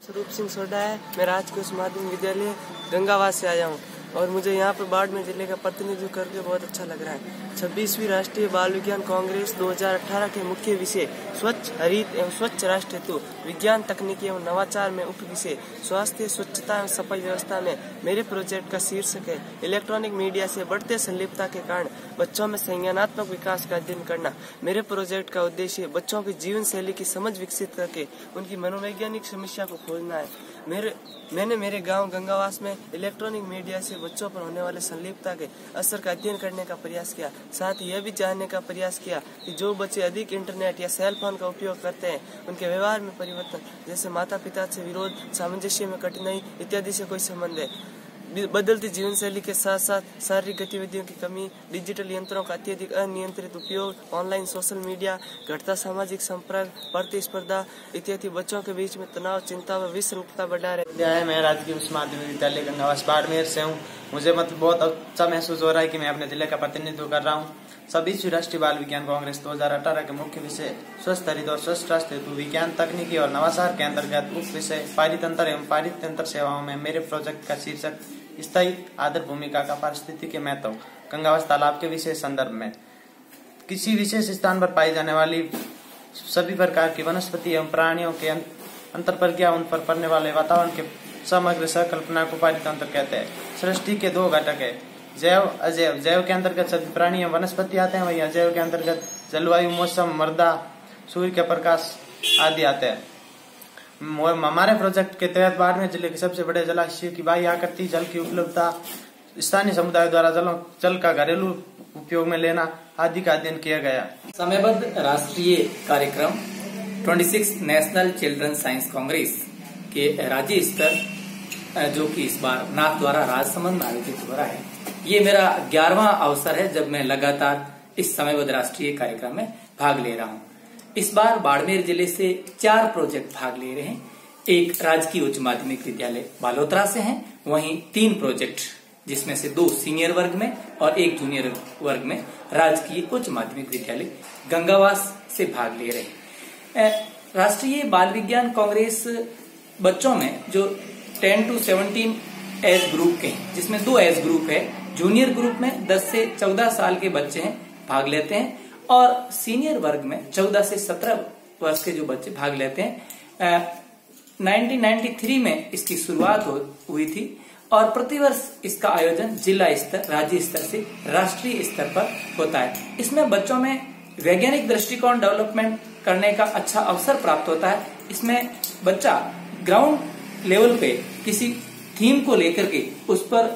Swaroop Singh soda है। मैं राजकीय उच्च माध्यमिक विद्यालय गंगावास से आया हूँ और मुझे यहाँ पर बाड़मेर जिले का प्रतिनिधित्व करके बहुत अच्छा लग रहा है। 26वीं राष्ट्रीय बाल विज्ञान कांग्रेस 2018 के मुख्य विषय स्वच्छ हरित एवं स्वच्छ राष्ट्र हेतु विज्ञान तकनीकी एवं नवाचार में उप विषय स्वास्थ्य स्वच्छता एवं सफाई व्यवस्था में मेरे प्रोजेक्ट का शीर्षक है इलेक्ट्रॉनिक मीडिया से बढ़ते संलिप्तता के कारण बच्चों में संज्ञानात्मक विकास का अध्ययन करना। मेरे प्रोजेक्ट का उद्देश्य बच्चों की जीवन शैली की समझ विकसित करके उनकी मनोवैज्ञानिक समस्या को खोजना है। मैंने मेरे गांव गंगावास में इलेक्ट्रॉनिक मीडिया से बच्चों पर होने वाले संलिप्तता के असर का अध्ययन करने का प्रयास किया। साथ ही यह भी जानने का प्रयास किया कि जो बच्चे अधिक इंटरनेट या सेल फोन का उपयोग करते हैं उनके व्यवहार में परिवर्तन, जैसे माता पिता से विरोध, सामंजस्य में कठिनाई इत्यादि से कोई संबंध है। बदलती जीवन शैली के साथ साथ शारीरिक गतिविधियों की कमी, डिजिटल यंत्रों का अत्यधिक अनियंत्रित उपयोग, ऑनलाइन सोशल मीडिया, घटता सामाजिक संपर्क, प्रतिस्पर्धा इत्यादि बच्चों के बीच में तनाव, चिंता व विषमता बढ़ा रहे हैं। मैं राजकीय उच्च माध्यमिक विद्यालय गंगावास बाड़मेर से हूँ। मुझे बहुत अच्छा महसूस हो रहा है कि मैं अपने जिले का प्रतिनिधित्व कर रहा हूँ। 26वीं राष्ट्रीय बाल विज्ञान कांग्रेस 2018 के मुख्य विषय स्वस्थ हरित और स्वच्छ राष्ट्र हेतु विज्ञान तकनीकी और नवाचार के अंतर्गत उप विषय पारितंत्र एवं पारितंत्र सेवाओं में मेरे प्रोजेक्ट का शीर्षक स्थायी आदर भूमिका का पारिस्थितिकी महत्व गंगावास तालाब के विशेष संदर्भ में। किसी विशेष स्थान पर पाई जाने वाली सभी प्रकार की वनस्पति एवं प्राणियों के अंतर प्रक्रिया उन पर पड़ने वाले वातावरण के समग्र संकल्पना को पारितंत्र कहते हैं। सृष्टि के दो घटक है, जैव अजैव। जैव के अंतर्गत सभी प्राणी एवं वनस्पति आते हैं, वही अजैव के अंतर्गत जलवायु, मौसम, मृदा, सूर्य का प्रकाश आदि आते हैं। हमारे प्रोजेक्ट के तहत बाड़मेर जिले के सबसे बड़े जलाशय की बाह्य आकृति, जल की उपलब्धता, स्थानीय समुदाय द्वारा जल का घरेलू उपयोग में लेना आदि का अध्ययन किया गया। समयबद्ध राष्ट्रीय कार्यक्रम 26 नेशनल चिल्ड्रन साइंस कांग्रेस के राज्य स्तर जो कि इस बार नाथ द्वारा राजसमंद में आयोजित हो रहा है, ये मेरा 11वां अवसर है जब मैं लगातार इस समयबद्ध राष्ट्रीय कार्यक्रम में भाग ले रहा हूँ। इस बार बाड़मेर जिले से 4 प्रोजेक्ट भाग ले रहे हैं। एक राजकीय उच्च माध्यमिक विद्यालय बालोतरा से हैं, वहीं 3 प्रोजेक्ट जिसमें से 2 सीनियर वर्ग में और 1 जूनियर वर्ग में राजकीय उच्च माध्यमिक विद्यालय गंगावास से भाग ले रहे हैं। राष्ट्रीय बाल विज्ञान कांग्रेस बच्चों में जो 10 to 17 एज ग्रुप के हैं, जिसमें 2 एज ग्रुप है। जूनियर ग्रुप में 10 से 14 साल के बच्चे हैं भाग लेते हैं और सीनियर वर्ग में 14 से 17 वर्ष के जो बच्चे भाग लेते हैं। 1993 में इसकी शुरुआत हुई थी और प्रतिवर्ष इसका आयोजन जिला स्तर, राज्य स्तर से राष्ट्रीय स्तर पर होता है। इसमें बच्चों में वैज्ञानिक दृष्टिकोण डेवलपमेंट करने का अच्छा अवसर प्राप्त होता है। इसमें बच्चा ग्राउंड लेवल पे किसी थीम को लेकर के उस पर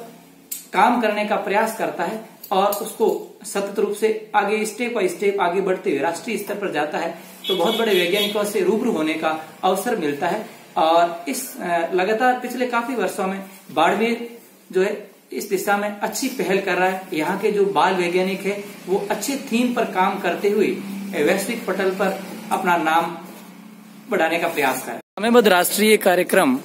काम करने का प्रयास करता है और उसको सतत रूप से आगे स्टेप बाय स्टेप आगे बढ़ते हुए राष्ट्रीय स्तर पर जाता है, तो बहुत बड़े वैज्ञानिकों से रूबरू होने का अवसर मिलता है। और इस लगातार पिछले काफी वर्षों में बाड़मेर जो है इस दिशा में अच्छी पहल कर रहा है। यहाँ के जो बाल वैज्ञानिक है वो अच्छे थीम पर काम करते हुए वैश्विक पटल पर अपना नाम बढ़ाने का प्रयास कर रहे हैं। समयबद्ध राष्ट्रीय कार्यक्रम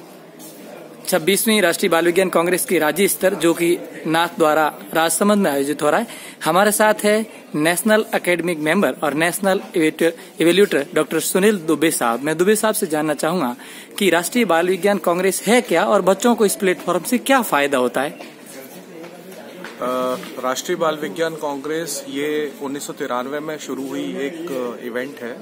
26वीं राष्ट्रीय बाल विज्ञान कांग्रेस की राज्य स्तर जो कि नाथ द्वारा राजसमंद में आयोजित हो रहा है। हमारे साथ है नेशनल एकेडमिक मेंबर और नेशनल इवेल्यूटर डॉक्टर सुनील दुबे साहब। मैं दुबे साहब से जानना चाहूंगा कि राष्ट्रीय बाल विज्ञान कांग्रेस है क्या और बच्चों को इस प्लेटफॉर्म से क्या फायदा होता है। राष्ट्रीय बाल विज्ञान कांग्रेस ये 1993 में शुरू हुई एक इवेंट है